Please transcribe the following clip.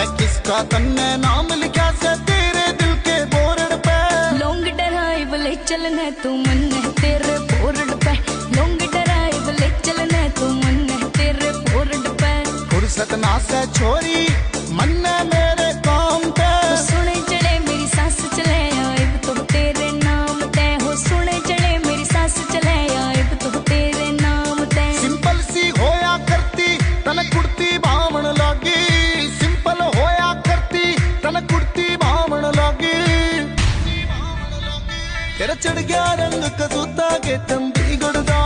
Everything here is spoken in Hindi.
से किसका तन्ने नाम लिखा से तेरे दिल के बोर्ड पे। लॉन्ग ड्राइव ले चलने तू मन तेरे बोर्ड पे, लॉन्ग ड्राइव ले चलने तू मन तेरे बोर्ड पे। फुर्सत ना से छोरी मन मेरे काम पे। सुने चले मेरी सास चले आइब तो तेरे नाम ते हो, सुने चले मेरी सास चले आइब तो तेरे नाम ते। सिंपल सी होया करती तन कुर्ती भावण लगी, सिंपल होया करती तन कुर्ती भावण लगी। तेरा चढ़ गया रंग कसूता के चंडीगढ़ दा